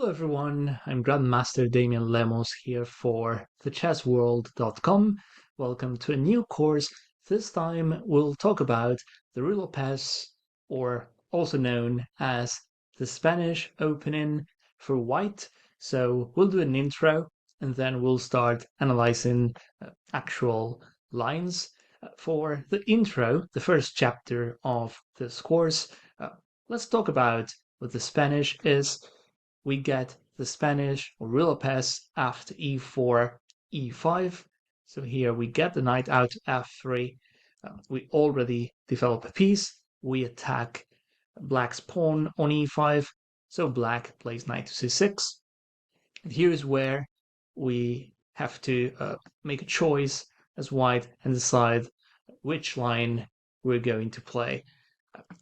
Hello everyone, I'm Grandmaster Damian Lemos here for TheChessWorld.com. Welcome to a new course. This time we'll talk about the Ruy Lopez, or also known as the Spanish opening for white. So we'll do an intro and then we'll start analyzing actual lines. For the intro, the first chapter of this course, let's talk about what the Spanish is. We get the Spanish or Ruy Lopez after e4, e5. So here we get the knight out to f3. We already develop a piece. We attack black's pawn on e5. So black plays knight to c6. And here's where we have to make a choice as white and decide which line we're going to play.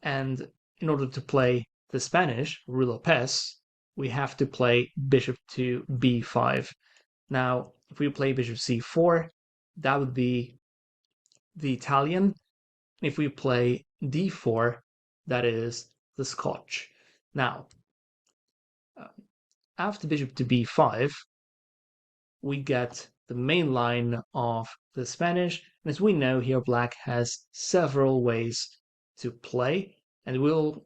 And in order to play the Spanish, Ruy Lopez, we have to play bishop to b5. Now, if we play bishop c4, that would be the Italian. If we play d4, that is the Scotch. Now, after bishop to b5, we get the main line of the Spanish. And as we know here, black has several ways to play, and we'll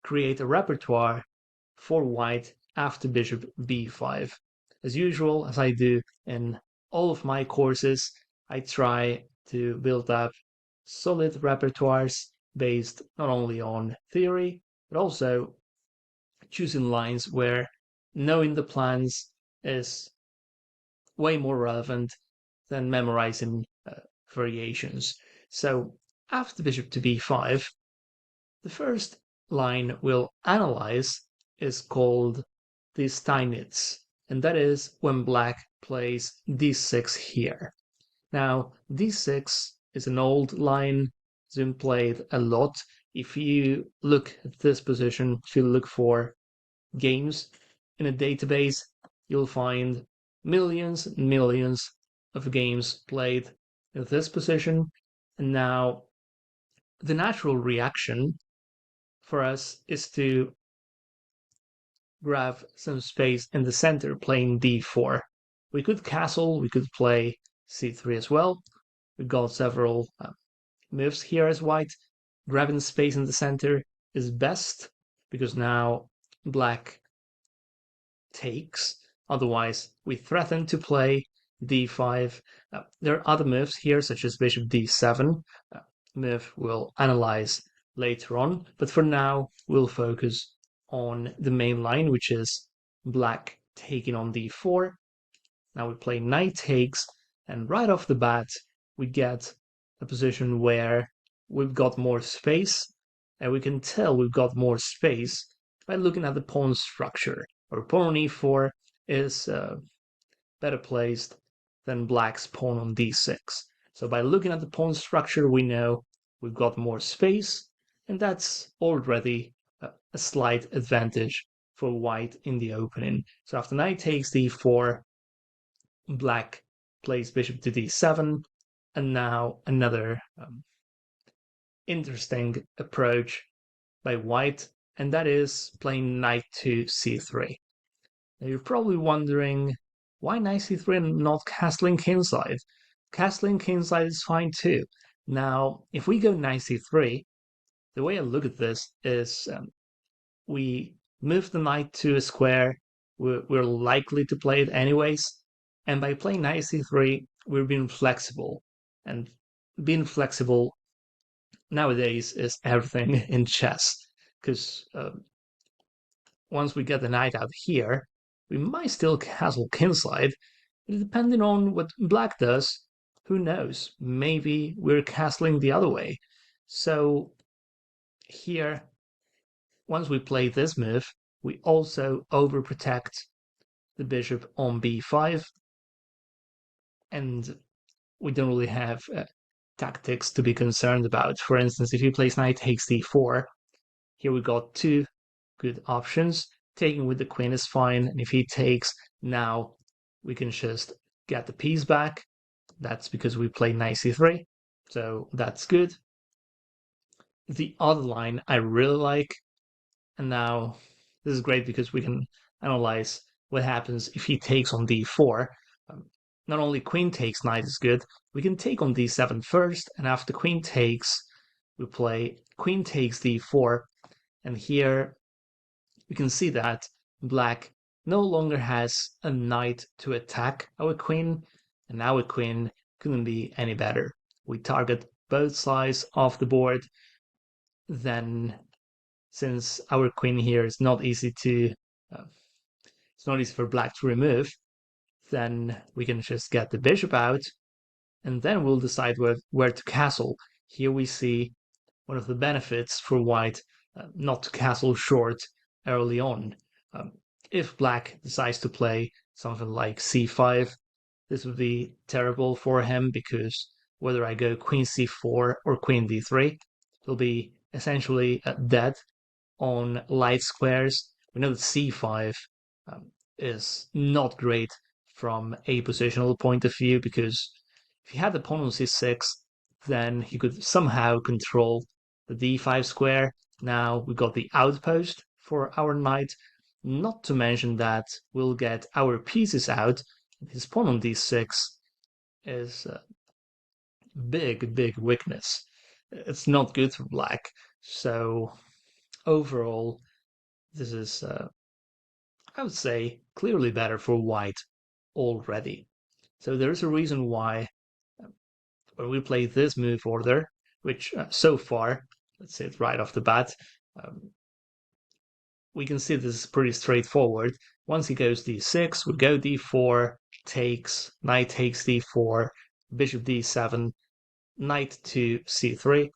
create a repertoire for white after bishop b5. As usual, as I do in all of my courses, I try to build up solid repertoires based not only on theory, but also choosing lines where knowing the plans is way more relevant than memorizing variations. So after bishop to b5, the first line we'll analyze is called the Steinitz, and that is when black plays d6 here. Now, d6 is an old line, it's been played a lot. If you look at this position, if you look for games in a database, you'll find millions and millions of games played in this position. And now, the natural reaction for us is to grab some space in the center playing d4. We could castle, we could play c3 as well. We've got several moves here as white. Grabbing space in the center is best because now black takes. Otherwise, we threaten to play d5. There are other moves here, such as bishop d7. Move we'll analyze later on, but for now, we'll focus on the main line, which is black taking on d4. Now we play knight takes, and right off the bat, we get a position where we've got more space, and we can tell we've got more space by looking at the pawn structure. Our pawn on e4 is better placed than black's pawn on d6. So by looking at the pawn structure, we know we've got more space, and that's already a slight advantage for white in the opening. So after knight takes d4, black plays bishop to d7, and now another interesting approach by white, and that is playing knight to c3. Now you're probably wondering, why knight c3 and not castling kingside? Castling kingside is fine too. Now, if we go knight c3, the way I look at this is we move the knight to a square, we're likely to play it anyways, and by playing knight c3, we're being flexible. And being flexible nowadays is everything in chess, because once we get the knight out here, we might still castle kingside, but depending on what black does, who knows, maybe we're castling the other way. So here, once we play this move, we also overprotect the bishop on b5, and we don't really have tactics to be concerned about. For instance, if he plays knight takes d4, here we got two good options. Taking with the queen is fine, and if he takes, now we can just get the piece back. That's because we play knight c3, so that's good. The other line I really like, and now this is great because we can analyze what happens if he takes on d4. Not only queen takes knight is good, we can take on d7 first, and after queen takes, we play queen takes d4, and here we can see that black no longer has a knight to attack our queen, and our queen couldn't be any better. We target both sides of the board, then since our queen here is not easy to it's not easy for black to remove, then we can just get the bishop out, and then we'll decide where to castle. Here we see one of the benefits for white not to castle short early on. If black decides to play something like c5, this would be terrible for him, because whether I go queen c4 or queen d3, he'll be essentially dead on light squares. We know that c5 is not great from a positional point of view, because if he had the pawn on c6, then he could somehow control the d5 square. Now we got the outpost for our knight, not to mention that we'll get our pieces out. His pawn on d6 is a big weakness. It's not good for black. So overall, this is, I would say, clearly better for white already. So there's a reason why when we play this move order, which so far, let's say it right off the bat, we can see this is pretty straightforward. Once he goes d6, we go d4, takes, knight takes d4, bishop d7, knight to c3.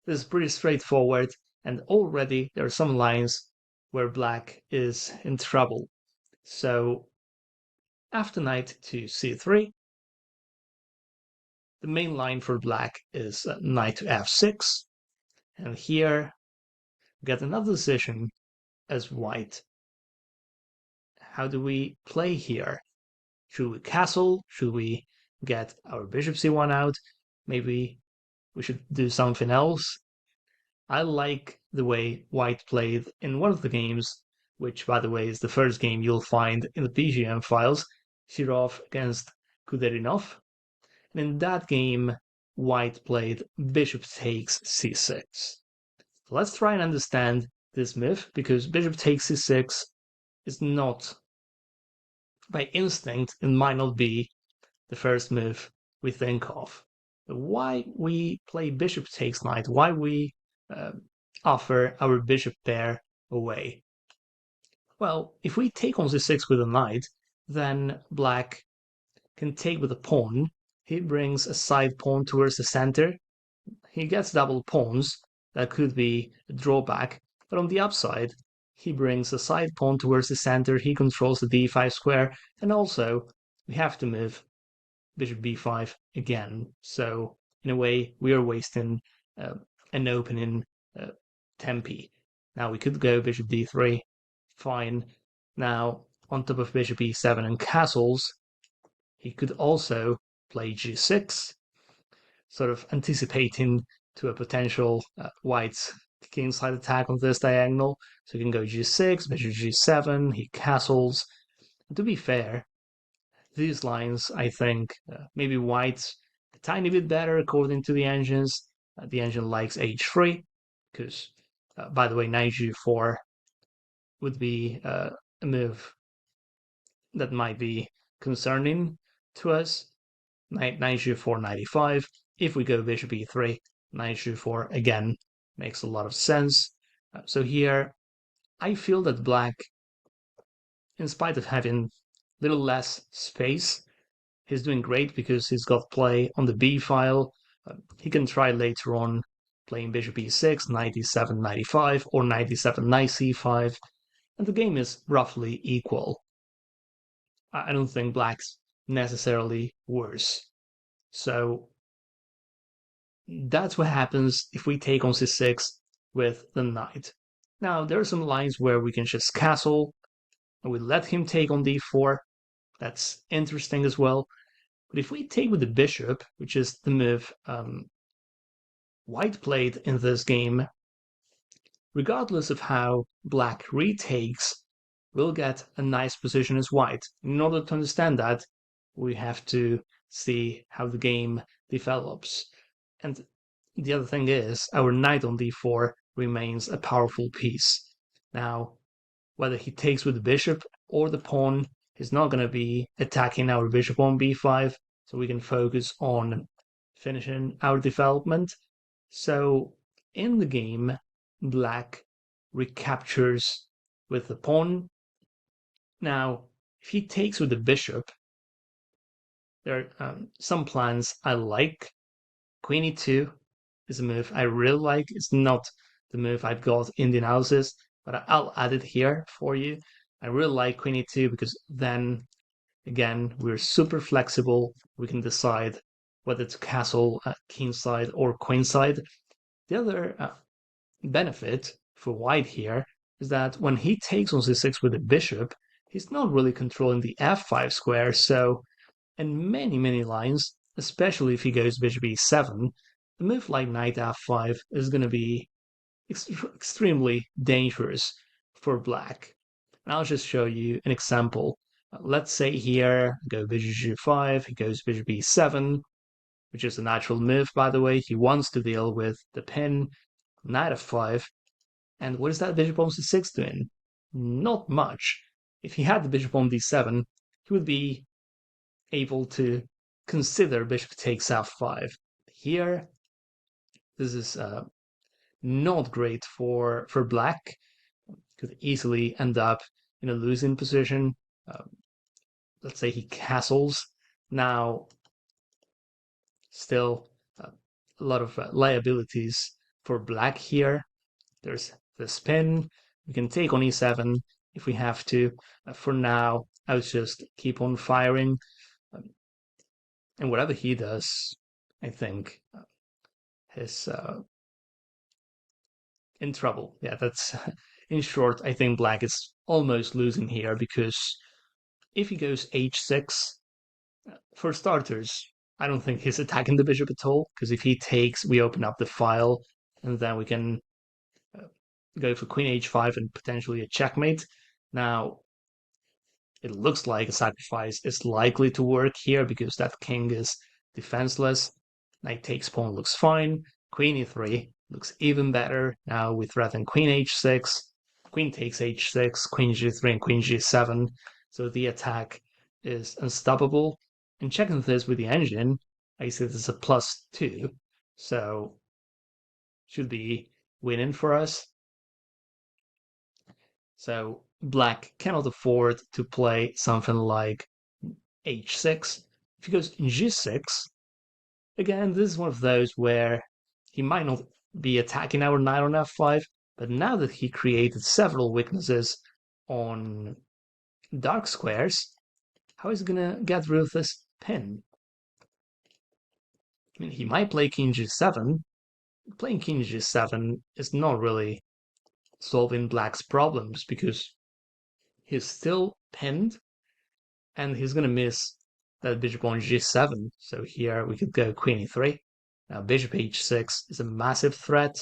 This is pretty straightforward, and already there are some lines where black is in trouble. So after knight to c3, the main line for black is knight to f6, and here we get another decision as white. How do we play here? Should we castle? Should we get our bishop c1 out? Maybe we should do something else. I like the way white played in one of the games, which, by the way, is the first game you'll find in the PGM files, Shirov against Kuderinov. And in that game, white played bishop takes c6. So let's try and understand this move, because bishop takes c6 is not, by instinct, it might not be the first move we think of. But why we play bishop takes knight, why we offer our bishop pair away? Well, if we take on c6 with a knight, then black can take with a pawn. He brings a side pawn towards the center. He gets double pawns. That could be a drawback. But on the upside, he brings a side pawn towards the center. He controls the d5 square. And also, we have to move bishop b5 again. So, in a way, we are wasting an opening tempi. Now, we could go bishop d3. Fine. Now, on top of bishop e7 and castles, he could also play g6, sort of anticipating to a potential white kingside attack on this diagonal. So he can go g6, bishop g7, he castles. And to be fair, these lines, I think, maybe white's a tiny bit better according to the engines. The engine likes h3, because, by the way, knight g4 would be a move that might be concerning to us. Knight g4, knight e5. If we go bishop e3, knight g4 again makes a lot of sense. So here, I feel that black, in spite of having a little less space, he's doing great, because he's got play on the b file. He can try later on playing bishop e6, knight e7, knight e5, or knight e7, knight c5, and the game is roughly equal. I don't think black's necessarily worse. So that's what happens if we take on c6 with the knight. Now, there are some lines where we can just castle, and we let him take on d4. That's interesting as well. But if we take with the bishop, which is the move white played in this game, regardless of how black retakes, will get a nice position as white. In order to understand that, we have to see how the game develops. And the other thing is, our knight on d4 remains a powerful piece. Now, whether he takes with the bishop or the pawn, he's not going to be attacking our bishop on b5, so we can focus on finishing our development. So in the game, black recaptures with the pawn. Now, if he takes with the bishop, there are some plans I like. Queen e2 is a move I really like. It's not the move I've got in the analysis, but I'll add it here for you. I really like Queen e2 because then, again, we're super flexible. We can decide whether to castle kingside or queenside. The other benefit for white here is that when he takes on c6 with the bishop, he's not really controlling the f5 square, so in many lines, especially if he goes bishop e7, a move like knight f5 is going to be extremely dangerous for black. And I'll just show you an example. Let's say here, go bishop g5, he goes bishop e7, which is a natural move, by the way. He wants to deal with the pin, knight f5. And what is that bishop on c6 doing? Not much. If he had the bishop on d7, he would be able to consider bishop takes f5. Here, this is not great for black. Could easily end up in a losing position. Let's say he castles. Now, still a lot of liabilities for black here. There's the spin. We can take on e7 if we have to. For now, I would just keep on firing. And whatever he does, I think is in trouble. Yeah, that's in short. I think black is almost losing here because if he goes h6, for starters, I don't think he's attacking the bishop at all, because if he takes, we open up the file, and then we can go for queen h5 and potentially a checkmate. Now, it looks like a sacrifice is likely to work here because that king is defenseless. Knight takes pawn looks fine. Queen e3 looks even better. Now we threaten queen h6, queen takes h6, queen g3, and queen g7. So the attack is unstoppable. And checking this with the engine, I see this is a +2. So should be winning for us. So black cannot afford to play something like h6. If he goes g6, again, this is one of those where he might not be attacking our knight on f5, but now that he created several weaknesses on dark squares, how is he gonna get rid of this pin? I mean, he might play king g7. Playing king g7 is not really solving black's problems because he's still pinned and he's gonna miss that bishop on g7. So here we could go queen e3. Now bishop h6 is a massive threat.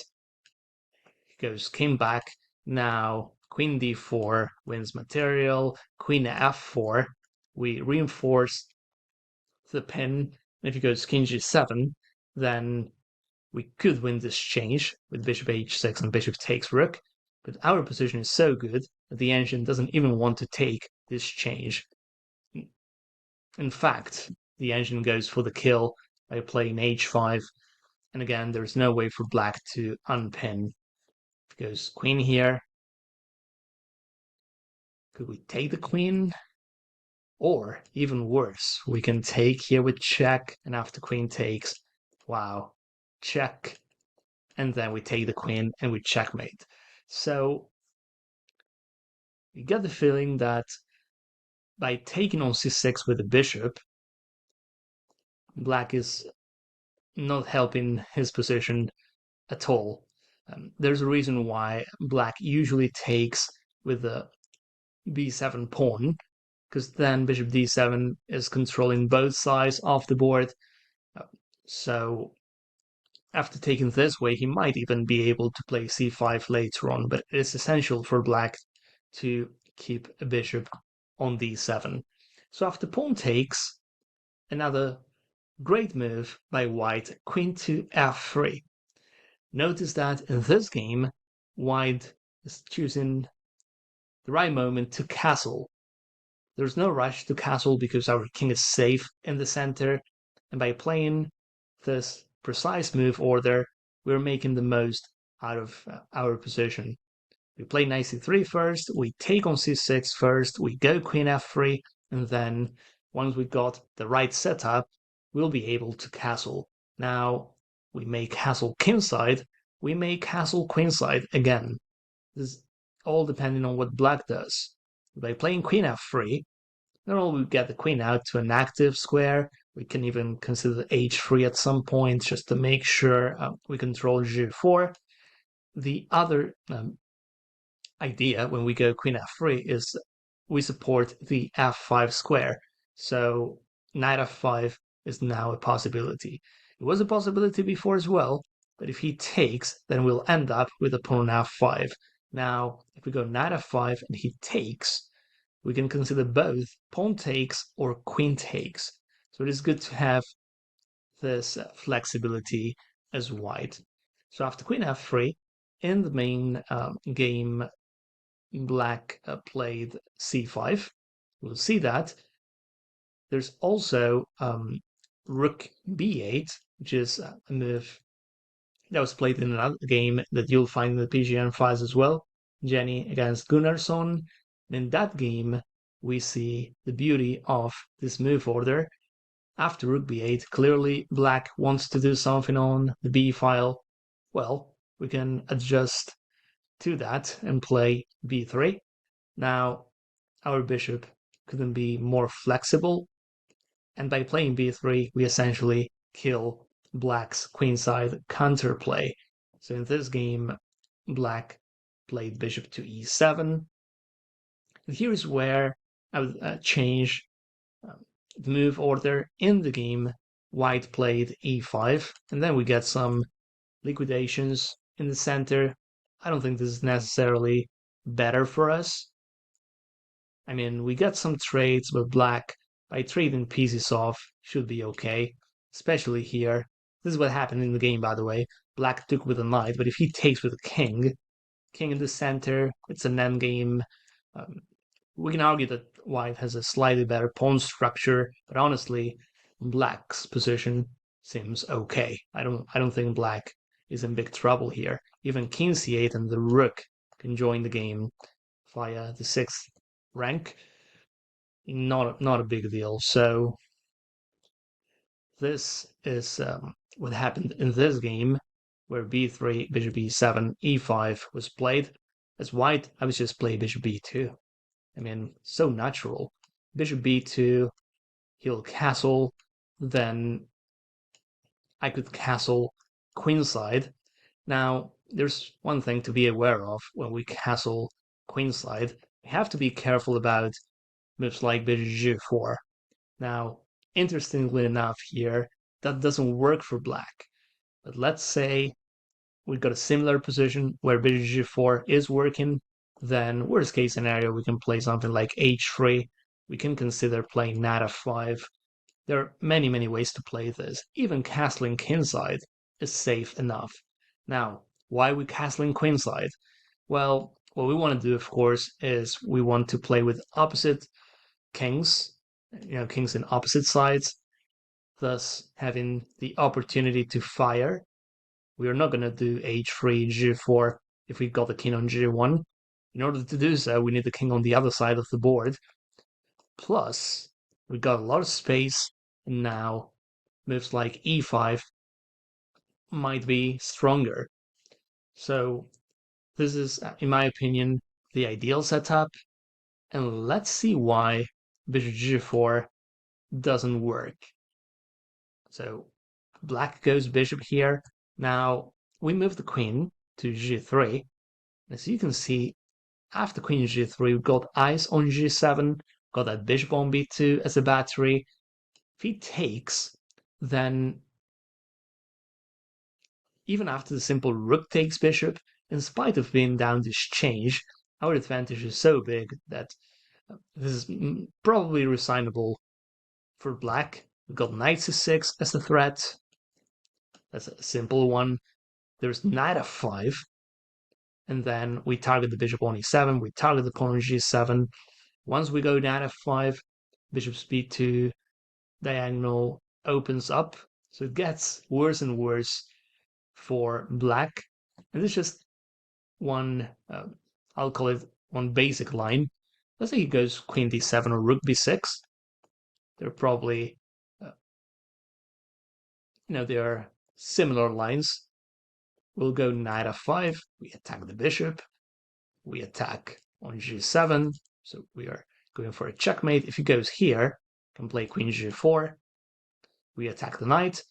He goes king back. Now queen d4 wins material. Queen f4. We reinforce the pin. And if he goes king g7, then we could win this change with bishop h6 and bishop takes rook. But our position is so good that the engine doesn't even want to take this change. In fact, the engine goes for the kill by playing h5, and again, there's no way for black to unpin. It goes queen here. Could we take the queen? Or, even worse, we can take here with check, and after queen takes, wow, check, and then we take the queen and we checkmate. So, you get the feeling that by taking on c6 with the bishop, black is not helping his position at all. There's a reason why black usually takes with the b7 pawn, because then bishop d7 is controlling both sides of the board. So after taking this way, he might even be able to play c5 later on, but it's essential for black to keep a bishop on d7. So after pawn takes, another great move by white, queen to f3. Notice that in this game, white is choosing the right moment to castle. There's no rush to castle because our king is safe in the center, and by playing this precise move order, we're making the most out of our position. We play knight c3 first, we take on c6 first, we go queen f3, and then once we got the right setup, we'll be able to castle. Now, we may castle kingside, we may castle queenside again. This is all depending on what black does. By playing queen f3, not only we get the queen out to an active square, we can even consider h3 at some point just to make sure we control g4. The other idea when we go queen f3 is we support the f5 square. So knight f5 is now a possibility. It was a possibility before as well, but if he takes, then we'll end up with a pawn on f5. Now, if we go knight f5 and he takes, we can consider both pawn takes or queen takes. So it is good to have this flexibility as white. So after queen f3, in the main game, black played c5. We'll see that. There's also rook b8, which is a move that was played in another game that you'll find in the PGN files as well, Jenny against Gunnarsson. In that game, we see the beauty of this move order. After rook b8, clearly black wants to do something on the b file. Well, we can adjust to that and play b3. Now, our bishop couldn't be more flexible, and by playing b3, we essentially kill black's queenside counterplay. So in this game, black played bishop to e7. And here's where I would change the move order in the game. White played e5, and then we get some liquidations in the center. I don't think this is necessarily better for us. I mean, we got some trades, but black, by trading pieces off, should be okay, especially here. This is what happened in the game, by the way. Black took with a knight, but if he takes with a king in the center, it's an endgame. We can argue that white has a slightly better pawn structure, but honestly, black's position seems okay. I don't think black is in big trouble here. Even king c8 and the rook can join the game via the 6th rank. Not a big deal. So this is what happened in this game, where b3, bishop b7, e5 was played. As white, I was just playing bishop b2. I mean, so natural. Bishop b2, he'll castle, then I could castle queenside. Now, there's one thing to be aware of when we castle queenside. We have to be careful about moves like bishop g4. Now, interestingly enough here, that doesn't work for black. But let's say we've got a similar position where bishop g4 is working, then worst case scenario, we can play something like h3. We can consider playing knight f5. There are many ways to play this. Even castling kingside is safe enough. Now, why are we castling queenside? Well, what we want to do, of course, is we want to play with opposite kings, kings in opposite sides, thus having the opportunity to fire. We are not going to do h3, g4 if we've got the king on g1. In order to do so, we need the king on the other side of the board. Plus, we've got a lot of space, and now moves like e5 might be stronger. So this is, in my opinion, the ideal setup. And let's see why bishop g4 doesn't work. So black goes bishop here. Now we move the queen to g3. As you can see, after queen g3, we've got eyes on g7, got that bishop on b2 as a battery. If he takes, then even after the simple rook takes bishop, in spite of being down this change, our advantage is so big that this is probably resignable for black. We've got knight c6 as the threat. That's a simple one. There's knight f5, and then we target the bishop on e7, we target the pawn on g7. Once we go knight f5, bishop b2, diagonal opens up, so it gets worse and worse for black. And it's just one, I'll call it one basic line. Let's say he goes queen d7 or rook b6. They're probably, they are similar lines. We'll go knight f5, we attack the bishop, we attack on g7, so we are going for a checkmate. If he goes here, can play queen g4, we attack the knight,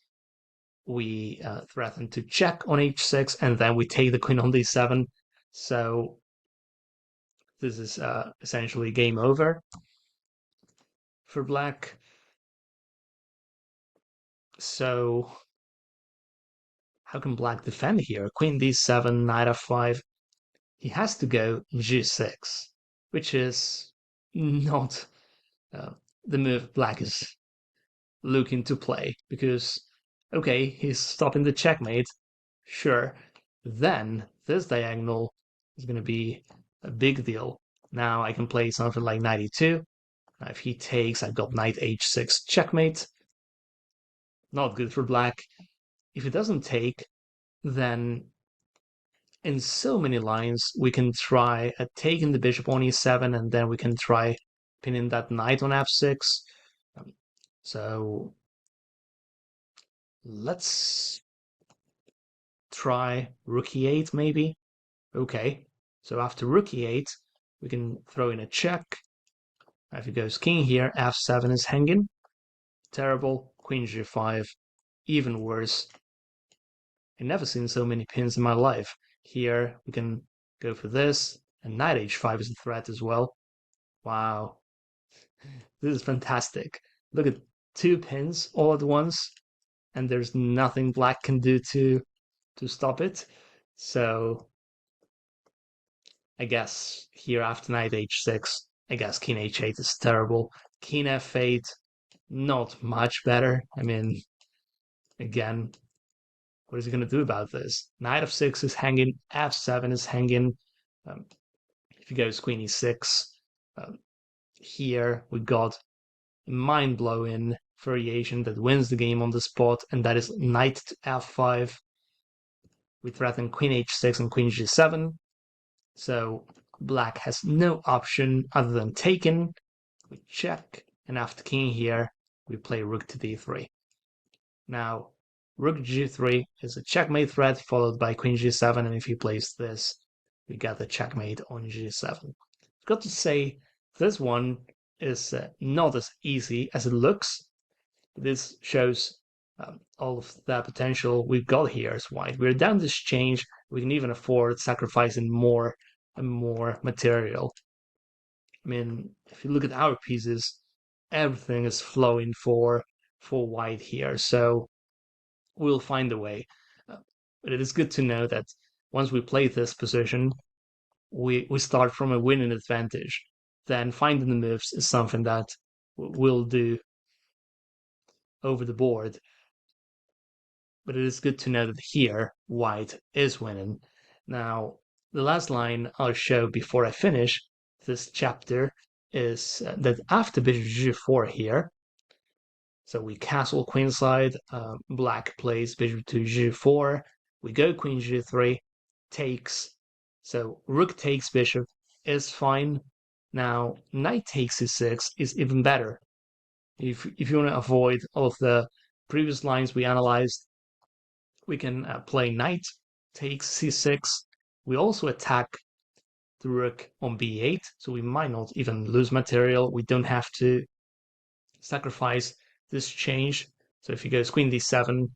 we threaten to check on h6, and then we take the queen on d7. So this is essentially game over for black. So how can black defend here? Queen d7, knight f5. He has to go g6, which is not the move black is looking to play, because, okay, he's stopping the checkmate, sure. Then this diagonal is going to be a big deal. Now I can play something like knight e2. Now if he takes, I've got knight h6 checkmate. Not good for black. If he doesn't take, then in so many lines we can try taking the bishop on e7, and then we can try pinning that knight on f6. So let's try rook e8 maybe. Okay, so after rook e8 we can throw in a check. If he goes king here, f7 is hanging. Terrible. Queen g5, even worse. I've never seen so many pins in my life. Here we can go for this, and knight h5 is a threat as well. Wow, this is fantastic. Look at 2 pins all at once, and there's nothing black can do to stop it. So I guess here after knight h6, I guess king h8 is terrible. King f8, not much better. I mean, again, what is he going to do about this? Knight f6 is hanging, f7 is hanging. If he goes queen e6, here we got a mind-blowing variation that wins the game on the spot, and that is knight to f5. We threaten queen h6 and queen g7. So black has no option other than taking. We check, and after king here, we play rook to d3. Now, rook g3 is a checkmate threat, followed by queen g7, and if he plays this, we get the checkmate on g7. I've got to say, this one is not as easy as it looks. This shows all of the potential we've got here as white. We're down this change, we can even afford sacrificing more and more material. I mean, if you look at our pieces, everything is flowing for white here, so we'll find a way. But it is good to know that once we play this position, we start from a winning advantage. Then finding the moves is something that we'll do over the board. But it is good to know that here, white is winning. Now, the last line I'll show before I finish this chapter is that after bishop g4 here, so we castle queenside, black plays bishop to g4, we go queen g3, takes, so rook takes bishop is fine. Now knight takes c6 is even better. If you want to avoid all of the previous lines we analyzed, we can play knight takes c6. We also attack the rook on b8, so we might not even lose material. We don't have to sacrifice this change. So if he goes queen d7,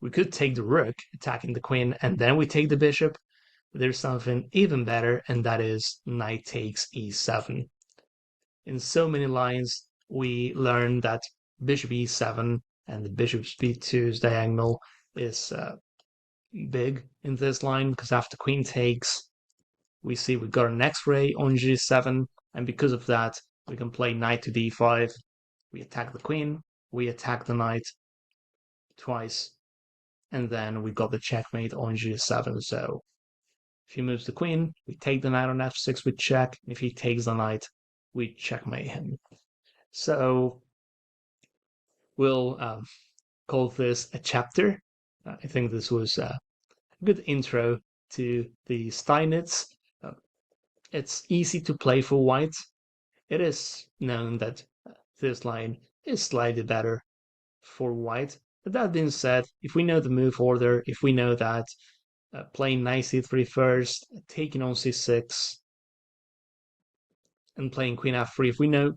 we could take the rook, attacking the queen, and then we take the bishop. But there's something even better, and that is knight takes e7. In so many lines, we learn that bishop e7 and the bishop b2's diagonal is big in this line, because after queen takes, we see we got an X-ray on G7, and because of that, we can play knight to D5. We attack the queen, we attack the knight twice, and then we got the checkmate on G7. So if he moves the queen, we take the knight on F6 with check. If he takes the knight, we checkmate him. So we'll call this a chapter. I think this was a good intro to the Steinitz. It's easy to play for white. It is known that this line is slightly better for white. But that being said, if we know the move order, if we know that playing knight c3 first, taking on c6, and playing queen f3, if we know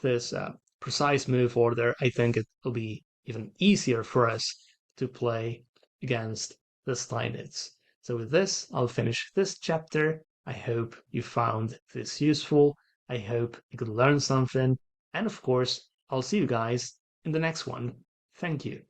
this precise move order, I think it will be even easier for us to play against the Steinitz. So with this, I'll finish this chapter. I hope you found this useful. I hope you could learn something. And of course, I'll see you guys in the next one. Thank you.